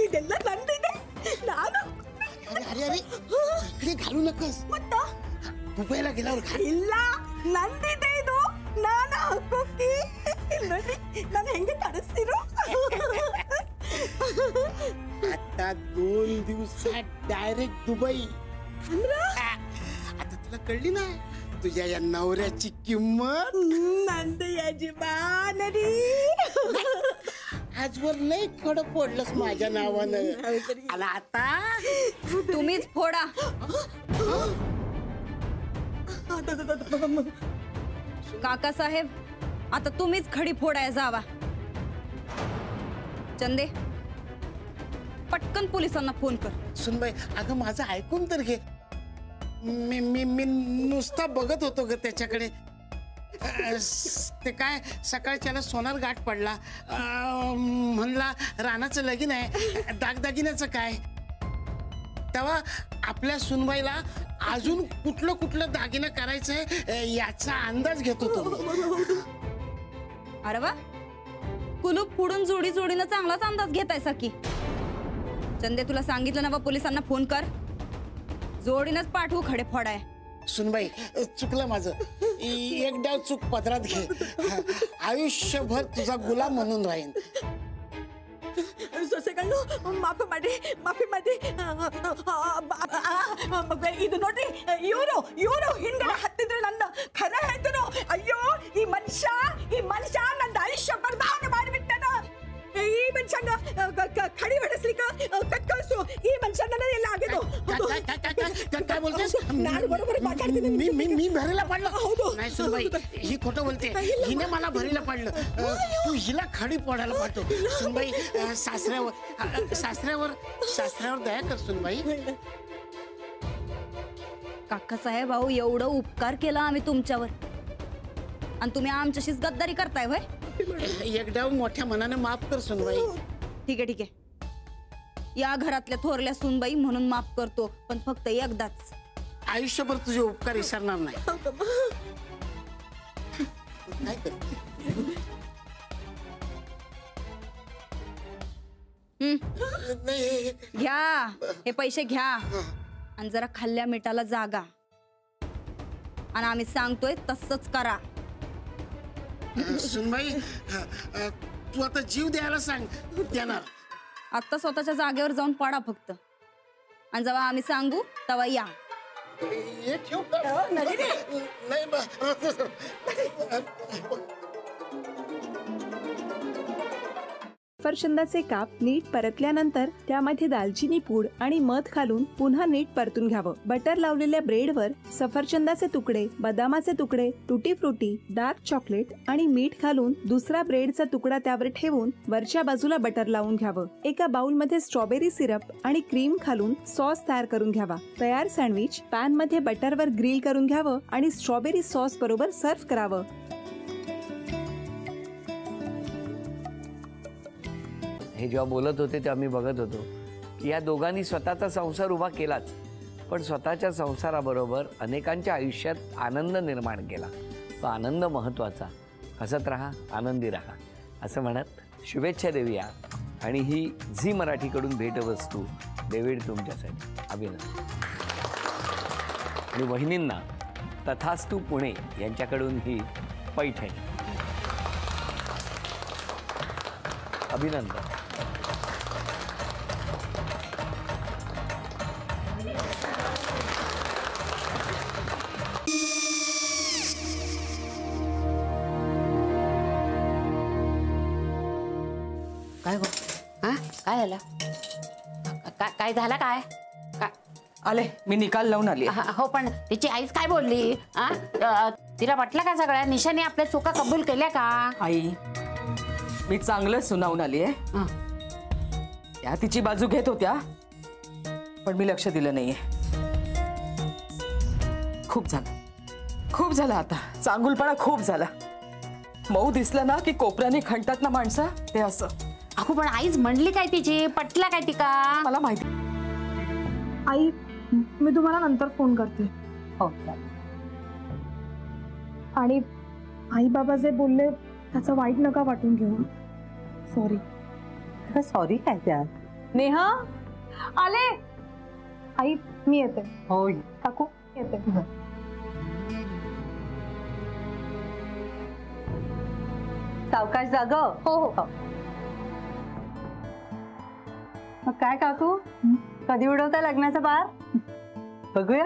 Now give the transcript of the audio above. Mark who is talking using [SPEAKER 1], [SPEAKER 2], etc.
[SPEAKER 1] ಇದೆಲ್ಲ ನಂದಿದೆ. ನಾನು
[SPEAKER 2] अरे अरे इकडे घालू नकस. दुबईला गेल्यावर
[SPEAKER 1] ಇಲ್ಲ ನಂದಿದೆ ಇದು. ನಾನು ಹಾಕೋಕಿ ನೋಡಿ ನಾನು ಹೆಂಗೆ ತರಿಸ್ತೀರೋ.
[SPEAKER 2] आता 2 दिवसात डायरेक्ट दुबई. आता तुला कळली ना तुझ्या या नवऱ्याची किंमत.
[SPEAKER 1] नंद यजमानरी
[SPEAKER 2] आजवर लय खडं पडलंस माझ्या नावानं. आणि आता
[SPEAKER 3] तुम्हीच फोडा. काका साहेब आता तुम्हीच खडी फोडाय जावा. चंदे पटकन पोलिसांना फोन कर.
[SPEAKER 2] सुनबाई अगं माझं ऐकून तर घे. मी मी मी नुसता बघत होतो ग त्याच्याकडे. ते काय सकाळच्याला सोनार गाठ पडला. म्हणला रानाचं लगीन आहे दागदागिन्याचं काय. तेव्हा आपल्या सुनबाईला अजून कुठलं कुठलं दागिनं करायचंय याचा अंदाज घेत होतो.
[SPEAKER 3] अरे वा कुलूप फोडून जोडी जोडीनं चांगलाच अंदाज घेतायसा की. चंदे तुला सांगितलं ना पोलिसांना फोन कर. जोडीनच पाठवू खडे फोडाय.
[SPEAKER 2] सुनबाई चुकलं माझं. एक डाव चूक पदरात घे. आयुष्यभर तुझा गुलाम म्हणून राहीन.
[SPEAKER 1] ಮಾಫಿ ಮಾಡಿ ಇದು ನೋಡ್ರಿ ಇವರು ಹಿಂದೆ ಹತ್ತಿದ್ರು ನನ್ನ ಖರ ಹೇಳ್ತನು. ಅಯ್ಯೋ ಈ ಮನುಷ್ಯ ನನ್ನ ಆಯುಷ್ಯ ಬರ್ದಾವಣೆ ಮಾಡಿಬಿಟ್ಟನ. ಈ ಮನುಷ್ಯನ ಖಡಿ ಹೊಡೆಸ್ಲಿಕ್ಕೆ ಕಟ್ಕಳಿಸು. ಈ ಮನುಷ್ಯನ ಎಲ್ಲ ಆಗಿದ್ದು.
[SPEAKER 2] काय बोलतेस?
[SPEAKER 1] ನಾನು बरोबर माताಡ್ತೀನಿ.
[SPEAKER 2] मी भरीला पडलं. नाही सुनबाई ही खोटं बोलते. हिने मला भरीला पडलं. तू हिला खडी फोडायला पाठव. सुनबाई सासऱ्यावर दया कर सुनबाई.
[SPEAKER 3] काका साहेब अहो एवढं उपकार केला आम्ही तुमच्यावर आणि तुम्ही आमच्याशीच गद्दारी करताय व्हय.
[SPEAKER 2] एक डाव मोठ्या मनाने माफ कर सुनबाई.
[SPEAKER 3] ठीक आहे या घरातल्या थोरल्या सुनबाई म्हणून माफ करतो पण फक्त एकदाच.
[SPEAKER 2] आयुष्यभर तुझे उपकार विसरणार नाही.
[SPEAKER 3] घ्या हे पैसे घ्या आणि जरा खाल्ल्या मिठाला जागा. आणि आम्ही सांगतोय तसंच करा.
[SPEAKER 2] सुनबाई तू आता जीव द्यायला सांग देणार.
[SPEAKER 3] आता स्वतःच्या जागेवर जाऊन पडा फक्त. आणि जेव्हा आम्ही सांगू तेव्हा या.
[SPEAKER 4] सफरचंदाचे काप नीट परतल्यानंतर त्यामध्ये दालचिनी पूड आणि मध घालून पुन्हा नीट परतून घ्यावं. बटर लावलेल्या ब्रेडवर सफरचंदाचे तुकडे, बदामाचे तुकडे, टुटी फ्रुटी, डार्क चॉकलेट आणि मीठ घालून दुसरा ब्रेडचा तुकडा त्यावर ठेवून वरच्या बाजूला बटर लावून घ्यावं. एका बाउलमध्ये स्ट्रॉबेरी सिरप आणि क्रीम घालून सॉस तयार करून घ्यावा. तयार सँडविच पॅन मध्ये बटरवर ग्रिल करून घ्यावं आणि स्ट्रॉबेरी सॉस बरोबर सर्व्ह करावं.
[SPEAKER 5] हे जेव्हा बोलत होते तेव्हा मी बघत होतो की या दोघांनी स्वतःचा संसार उभा केलाच पण स्वतःच्या संसाराबरोबर अनेकांच्या आयुष्यात आनंद निर्माण केला. तो आनंद महत्त्वाचा. हसत राहा, आनंदी राहा असं म्हणत शुभेच्छा देऊया. आणि ही झी मराठीकडून भेटवस्तू डेव्हिड तुमच्यासाठी. अभिनंदन. आणि वहिनींना तथास्तू पुणे यांच्याकडून ही पैठणी. अभिनंदन.
[SPEAKER 6] काय गो काय झालं? काय झालं काय?
[SPEAKER 7] आले मी निकाल लावून आली.
[SPEAKER 6] हो पण तिची आईच काय बोलली? तिला वाटलं का सगळ्या निशाने आपल्या चुका कबूल केल्या का?
[SPEAKER 7] आई मी चांगलं सुनावून आली आहे. त्या तिची बाजू घेत होत्या पण मी लक्ष दिलं नाहीये. खूप झालं आता. चांगुलपणा खूप झाला. मऊ दिसलं ना की कोपऱ्याने खणतात ना माणसं ते असं.
[SPEAKER 6] काकू पण आईच म्हणली काय तिची, पटला काय तिका?
[SPEAKER 7] मला माहिती.
[SPEAKER 8] आई मी तुम्हाला नंतर फोन करते.
[SPEAKER 1] हो
[SPEAKER 8] आणि आई बाबा जे बोलले त्याचं वाईट नका वाटून घेऊ. सॉरी.
[SPEAKER 1] सॉरी काय त्यात?
[SPEAKER 8] नेहा आले. आई मी येते.
[SPEAKER 1] होय
[SPEAKER 8] काकू येते.
[SPEAKER 1] सावकाश जाग.
[SPEAKER 8] हो हो.
[SPEAKER 1] मग काय काकू, कधी उडवताय लग्नाचा बार? बघूया.